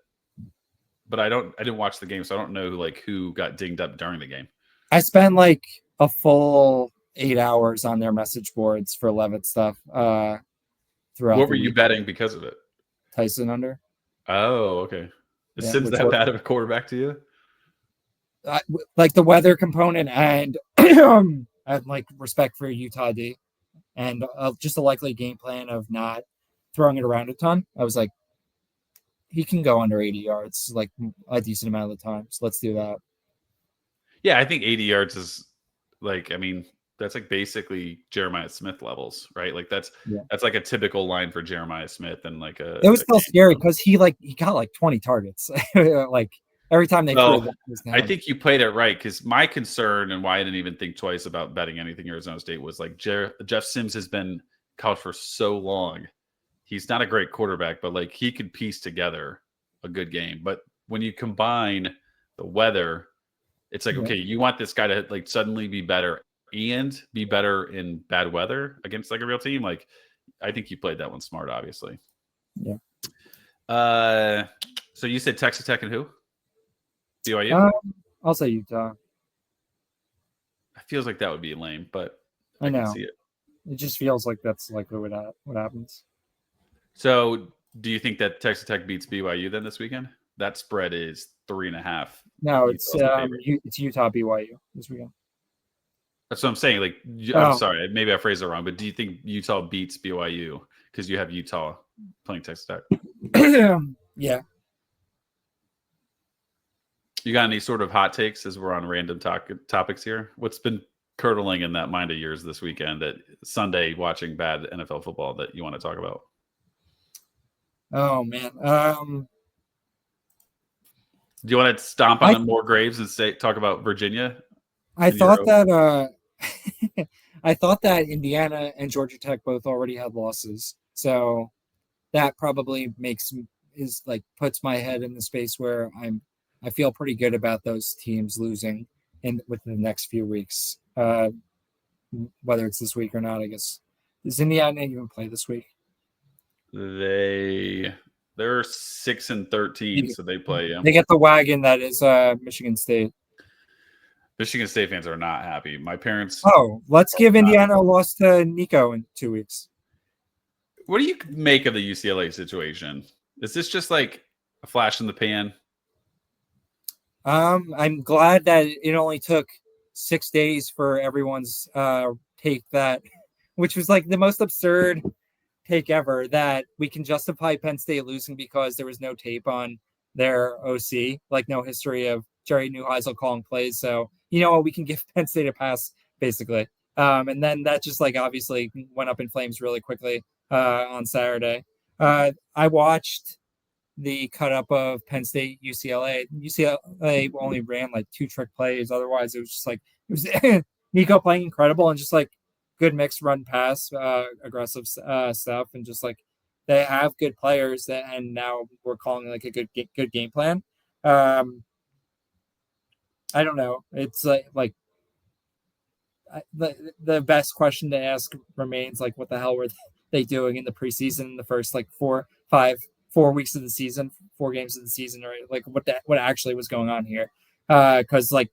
But I didn't watch the game, so I don't know who got dinged up during the game. I spent like a full 8 hours on their message boards for Levitt stuff. throughout What the were you week. betting because of it? Tyson under. Oh, okay. Is Yeah, Sims which that was bad of a quarterback to you? like the weather component and and like respect for Utah D and just a likely game plan of not throwing it around a ton. I was like, he can go under 80 yards like a decent amount of the time. So let's do that. Yeah, I think 80 yards is like, I mean, that's like basically Jeremiah Smith levels, right? Like Yeah. that's like a typical line for Jeremiah Smith and like It was a still game. scary because he got like 20 targets. Like every time they threw Well, it was to I him. think you played it right because my concern and why I didn't even think twice about betting anything Arizona State was like Jeff Sims has been college for so long. He's not a great quarterback, but like he could piece together a good game. But when you combine the weather, it's like, Yeah. okay, you want this guy to like suddenly be better and be better in bad weather against like a real team. Like, I think you played that one smart, obviously. Yeah. Uh, so you said Texas Tech and who? BYU? Um, I'll say Utah. It feels like that would be lame, but I I can know. see it. It just feels like that's likely what happens. So, do you think that Texas Tech beats BYU then this weekend? That spread is 3.5. No, Utah's the favorite. it's Utah BYU this weekend. That's what I'm saying. Like, I'm Oh, sorry, maybe I phrased it wrong, but do you think Utah beats BYU because you have Utah playing Texas Tech? yeah. You got any sort of hot takes as we're on random topics here? What's been curdling in that mind of yours this weekend that Sunday watching bad NFL football that you want to talk about? Oh man. Do you want to stomp I on more graves and talk about Virginia? I In your thought that I thought that Indiana and Georgia Tech both already had losses. So that probably is like puts my head in the space where I feel pretty good about those teams losing in within the next few weeks. Whether it's this week or not, I guess. Does Indiana even play this week? they're 6-13, so they play. They get the wagon that is Michigan State. Michigan State fans are not happy. My parents. Oh, let's are give not Indiana a happy. loss to Nico in 2 weeks. What do you make of the UCLA situation? Is this just like a flash in the pan? I'm glad that it only took 6 days for everyone's take that, which was like the most absurd take ever, that we can justify Penn State losing because there was no tape on their OC, like no history of Jerry Neuheisel calling plays. So you know what, we can give Penn State a pass basically. And then that just like obviously went up in flames really quickly on Saturday. I watched the cut up of Penn State UCLA. UCLA only ran like 2 trick plays. Otherwise, it was just like it was Nico playing incredible and just like good mix run pass, aggressive stuff, and just like they have good players that, and now we're calling like a good game plan. Um, I don't know. It's the best question to ask remains like, what the hell were they doing in the preseason in the first like 4 weeks of the season, 4 games of the season, or like what actually was going on here? Because like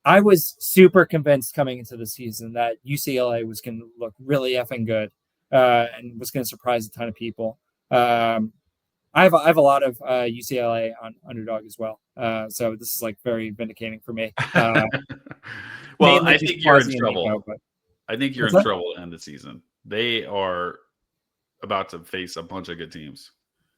I was super convinced coming into the season that UCLA was going to look really effing good and was going to surprise a ton of people. I have a lot of UCLA on underdog as well, so this is like very vindicating for me. Well, Mainly I just think you're in Quasi and trouble. Nico, but I think you're what's in that? trouble to end the season. They are about to face a bunch of good teams.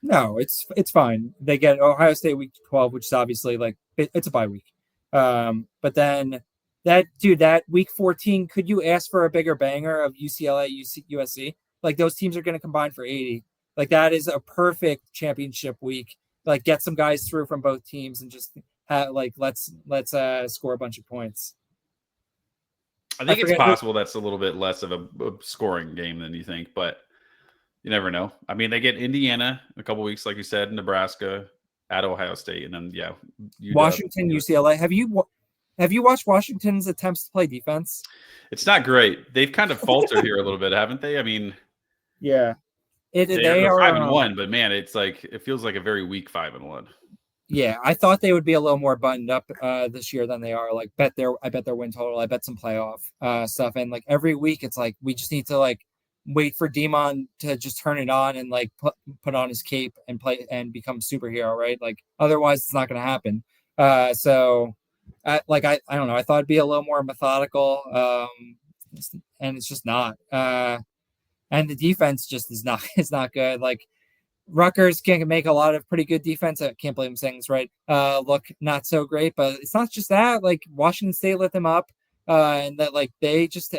No, it's fine. They get Ohio State week 12, which is obviously like it's a bye week. But then that week 14, could you ask for a bigger banger of UCLA, USC? Like those teams are going to combine for 80. Like that is a perfect championship week. Like get some guys through from both teams and just let's score a bunch of points. I I think it's forget who. possible that's a little bit less of a scoring game than you think, but you never know. I mean, they get Indiana a couple weeks, like you said, Nebraska, at Ohio State, and then UW. Washington, UCLA. Have you watched Washington's attempts to play defense? It's not great. They've kind of faltered here a little bit, haven't they? I mean, Yeah. They they're are 5-1, but man, it's like it feels like a very weak 5-1. yeah, I thought they would be a little more buttoned up this year than they are. Like I bet their win total, I bet some playoff stuff, and like every week it's like we just need to like wait for Demon to just turn it on and like put on his cape and play and become superhero, right? Like otherwise it's not going to happen. So I don't know. I thought it'd be a little more methodical, and it's just not. And the defense just is not is not good. Like Rutgers can make a lot of pretty good defense. I can't believe I'm saying this right. Look not so great, but it's not just that. Like Washington State lit them up, and that like they just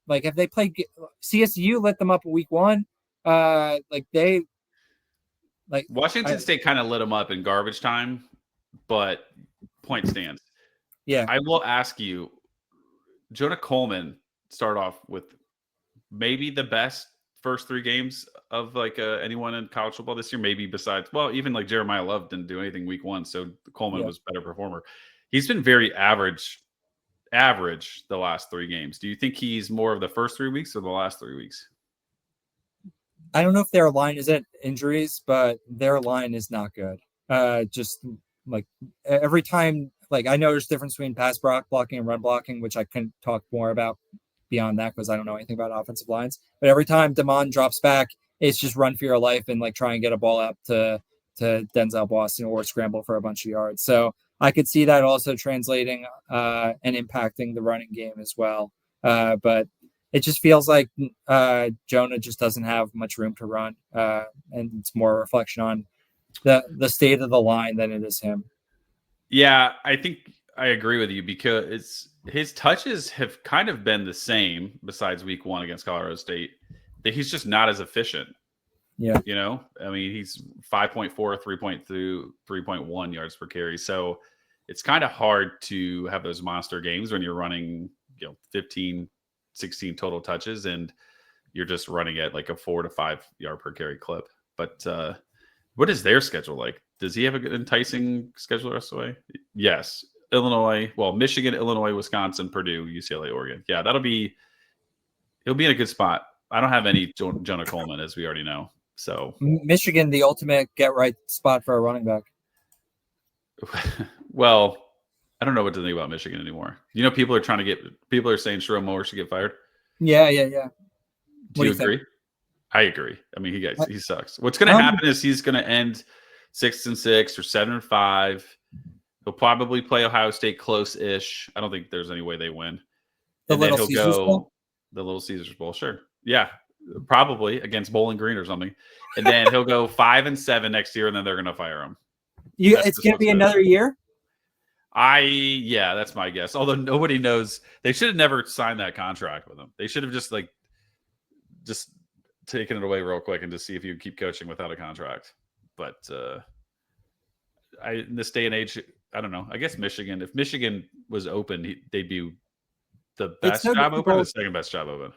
like if they played CSU lit them up in week one, like they like Washington State kind of lit them up in garbage time, but point stands. Yeah, I will ask you, Jonah Coleman started off with maybe the best first 3 games of like anyone in college football this year. Maybe besides, well, even like Jeremiah Love didn't do anything week 1, so Coleman yeah. was better performer. He's been very average the last 3 games. Do you think he's more of the first 3 weeks or the last 3 weeks? I don't know if their line is at injuries, but their line is not good. Just like every time, like I know there's a difference between pass blocking and run blocking, which I couldn't talk more about beyond that because I don't know anything about offensive lines. But every time Damon drops back, it's just run for your life and like try and get a ball out to Denzel Boston or scramble for a bunch of yards. So I could see that also translating and impacting the running game as well. But it just feels like Jonah just doesn't have much room to run, and it's more a reflection on the state of the line than it is him. Yeah, I think I agree with you because his touches have kind of been the same besides week 1 against Colorado State. That he's just not as efficient. Yeah. You know, I mean, he's 5.4, 3.2, 3.1 yards per carry. So it's kind of hard to have those monster games when you're running, 15, 16 total touches and you're just running at like a 4 to 5 yard per carry clip. But what is their schedule like? Does he have a good enticing schedule the rest of the way? Yes. Illinois, Michigan, Illinois, Wisconsin, Purdue, UCLA, Oregon. Yeah, he'll be in a good spot. I don't have any Jonah Coleman, as we already know. So Michigan, the ultimate get right spot for a running back. Well, I don't know what to think about Michigan anymore. People are saying Sharon Moore should get fired. Yeah. Do you agree? I agree. I mean, he sucks. What's going to happen is he's going to end 6-6 or 7-5. He'll probably play Ohio State close-ish. I don't think there's any way they win. And then he'll go the Little Caesars Bowl. Sure. Yeah, probably against Bowling Green or something. And then he'll go 5-7 next year, and then they're going to fire him. It's going to be another year? Yeah, that's my guess. Although nobody knows. They should have never signed that contract with him. They should have just taken it away real quick and just see if you keep coaching without a contract. But in this day and age, I don't know. I guess Michigan, if Michigan was open, they'd be the best job open or the second best job open.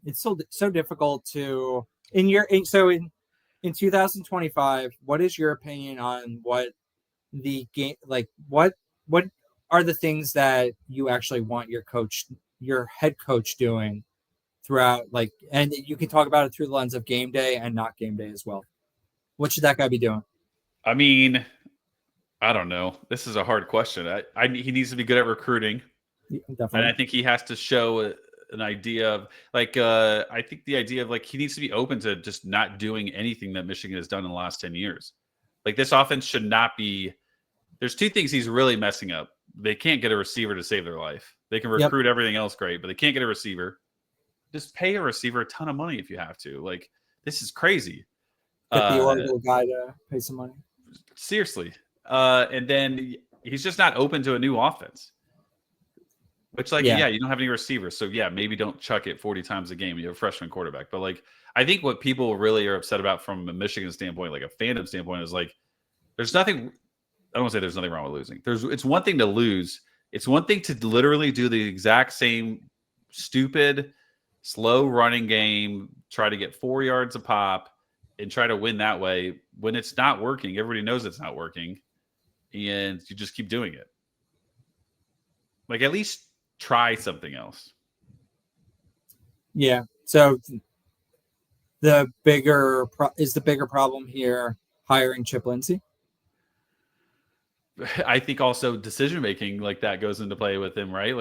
It's so difficult to in 2025, what is your opinion on what the game, like what are the things that you actually want your head coach doing throughout, like, and you can talk about it through the lens of game day and not game day as well. What should that guy be doing? I mean, I don't know. This is a hard question. He needs to be good at recruiting. Definitely. And I think he has to show an idea of I think the idea of he needs to be open to just not doing anything that Michigan has done in the last 10 years. Like this offense should not be. There's 2 things he's really messing up. They can't get a receiver to save their life. They can recruit everything else great, but they can't get a receiver. Just pay a receiver a ton of money if you have to. Like, this is crazy. Get the Oracle guy to pay some money. Seriously. And then he's just not open to a new offense. Which, you don't have any receivers. So, maybe don't chuck it 40 times a game. You have a freshman quarterback. But, I think what people really are upset about from a Michigan standpoint, like a fandom standpoint, is, there's nothing – I don't want to say there's nothing wrong with losing. It's one thing to lose. It's one thing to literally do the exact same stupid, slow running game, try to get 4 yards a pop, and try to win that way. When it's not working, everybody knows it's not working, and you just keep doing it. At least try something else. Yeah. So the bigger problem here hiring Chip Lindsey? I think also decision making that goes into play with him, right?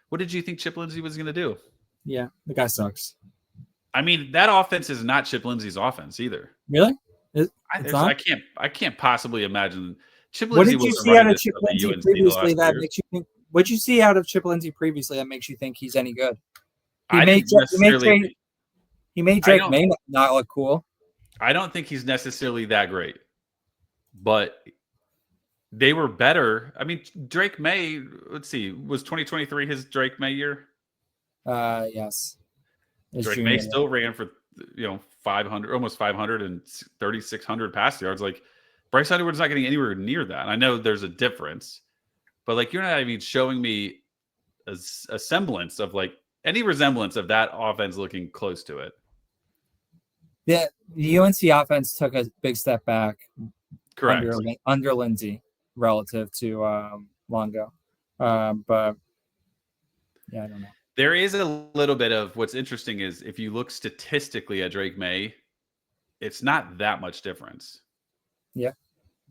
What did you think Chip Lindsey was going to do? Yeah, the guy sucks. I mean, that offense is not Chip Lindsey's offense either. Really? It's not? I can't possibly imagine. Chip What Lindsey did you wasn't see running out of this Chip stuff at Lindsey UNC the previously last 2 that years. makes you think? What'd you see out of Chip Lindsey previously that makes you think he's any good? I didn't necessarily. He made I Drake don't. May not look cool. I don't think he's necessarily that great, but they were better. I mean, Drake May. Let's see, was 2023 his Drake May year? Yes. His Drake junior May year. still ran for 500, almost 500 and 3,600 pass yards. Like Bryce Underwood's not getting anywhere near that. I know there's a difference, but like you're not even showing me a semblance of like any resemblance of that offense looking close to it. Yeah, the UNC offense took a big step back Correct. under Lindsey relative to Longo. But yeah, I don't know. There is a little bit of what's interesting is if you look statistically at Drake May, it's not that much difference. Yeah.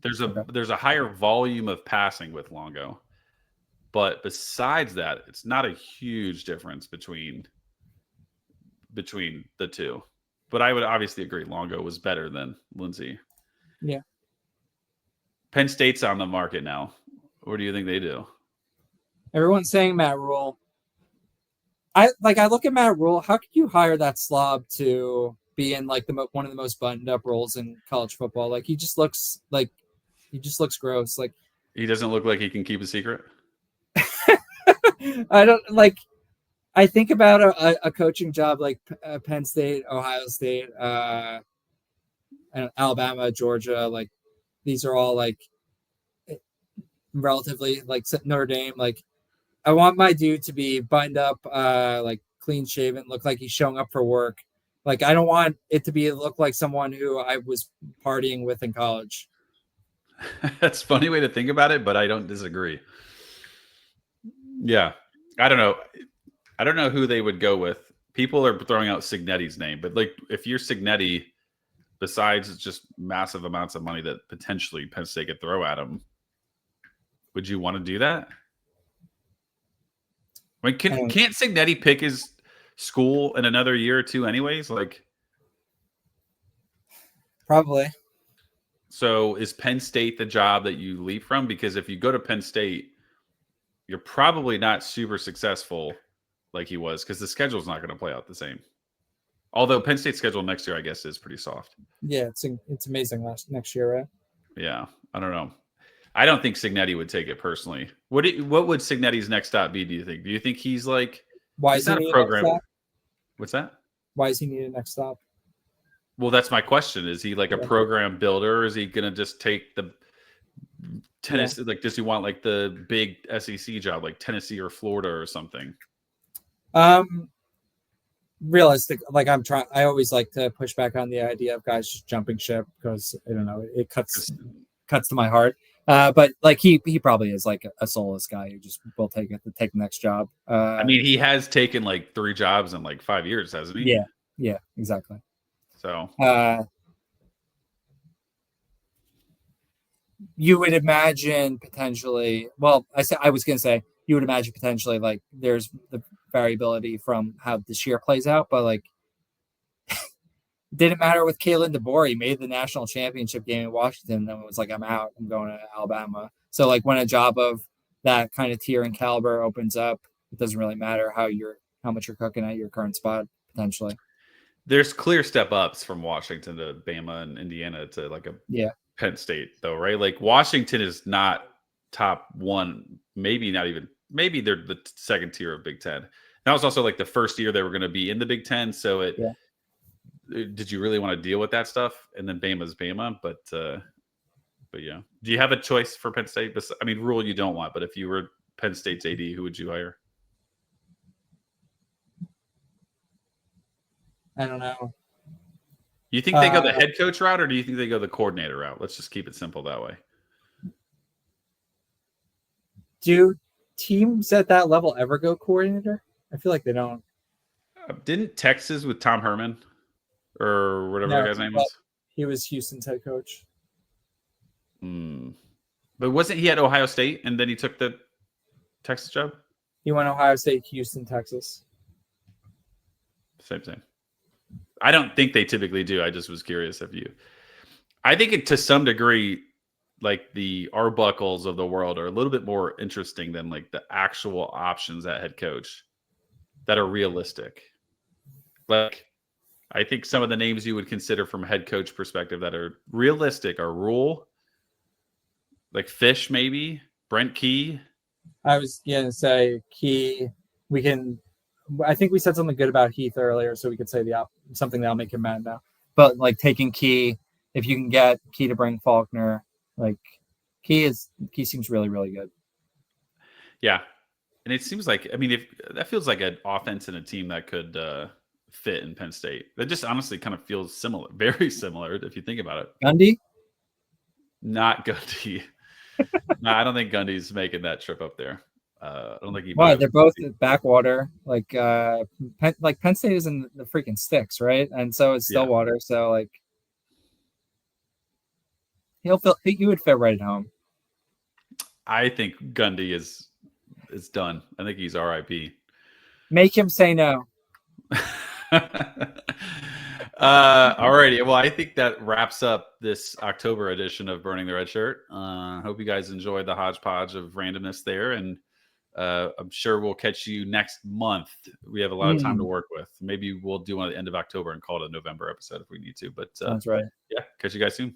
There's a higher volume of passing with Longo. But besides that, it's not a huge difference between the two. But I would obviously agree Longo was better than Lindsey. Yeah. Penn State's on the market now. What do you think they do? Everyone's saying Matt Rule. I look at Matt Rule. How could you hire that slob to be in like one of the most buttoned up roles in college football? Like he just looks gross. Like He doesn't look like he can keep a secret. I don't like. I think about a coaching job like Penn State, Ohio State, Alabama, Georgia. Like these are all like relatively like Notre Dame. Like I want my dude to be buttoned up, like clean shaven, look like he's showing up for work. Like I don't want it to be look like someone who I was partying with in college. That's a funny way to think about it, but I don't disagree. Yeah. I don't know. I don't know who they would go with. People are throwing out Signetti's name, but like if you're Signetti, besides just massive amounts of money that potentially Penn State could throw at him, would you want to do that? I mean, can't Signetti pick his school in another year or two anyways? Like probably. So is Penn State the job that you leave from? Because if you go to Penn State, you're probably not super successful like he was because the schedule's not going to play out the same. Although Penn State's schedule next year, I guess, is pretty soft. Yeah, it's amazing next year, right? Yeah, I don't know. I don't think Signetti would take it personally. What would Signetti's next stop be? Do you think? Do you think he's like? Why he's is he not a program? What's that? Why is he needed next stop? Well, that's my question. Is he like a program builder? Or is he going to just take the tennis? Yeah. Like, does he want like the big SEC job, like Tennessee or Florida or something? Realistic. Like I always like to push back on the idea of guys just jumping ship because I don't know, it cuts to my heart. But like he probably is like a soulless guy who just will take the next job. I mean, he has taken like 3 jobs in like 5 years, hasn't he? Yeah, exactly. So you would imagine potentially. Well, I was going to say you would imagine potentially like there's the variability from how this year plays out, but like didn't matter with Kalen DeBoer. He made the national championship game in Washington, and was like, I'm out. I'm going to Alabama. So like when a job of that kind of tier and caliber opens up, it doesn't really matter how much you're cooking at your current spot potentially. There's clear step ups from Washington to Bama and Indiana to like a Penn State though, right? Like Washington is not top 1, maybe not even. Maybe they're the second tier of Big Ten. That was also like the first year they were going to be in the Big Ten. So did you really want to deal with that stuff? And then Bama's Bama, but yeah. Do you have a choice for Penn State? I mean, Rule you don't want, but if you were Penn State's AD, who would you hire? I don't know. You think they go the head coach route, or do you think they go the coordinator route? Let's just keep it simple that way. Do teams at that level ever go coordinator? I feel like they don't. Didn't Texas with Tom Herman or whatever the guy's name was? He was Houston's head coach. But wasn't he at Ohio State and then he took the Texas job? He went Ohio State, Houston, Texas. Same thing. I don't think they typically do. I just was curious if you. I think it, to some degree, like the Arbuckles of the world are a little bit more interesting than like the actual options at head coach that are realistic. Like I think some of the names you would consider from a head coach perspective that are realistic are Rule, like Fish, maybe Brent Key. I was gonna say Key. We can. I think we said something good about Heath earlier, so we could say something that'll make him mad now. But like taking Key, if you can get Key to bring Faulkner, like Key seems really really good. Yeah, and it seems like, I mean, if that feels like an offense and a team that could fit in Penn State. That just honestly kind of feels similar, very similar if you think about it. Gundy, Not Gundy. No, I don't think Gundy's making that trip up there. I don't think he. why they're both backwater. Like Penn State is in the freaking sticks, right? And so is Yeah. Stillwater. So like he would fit right at home. I think Gundy is done. I think he's RIP. Make him say no. Alrighty. Well, I think that wraps up this October edition of Burning the Red Shirt. Hope you guys enjoyed the hodgepodge of randomness there, and I'm sure we'll catch you next month. We have a lot of time to work with. Maybe we'll do one at the end of October and call it a November episode if we need to. But Sounds right. Yeah, catch you guys soon.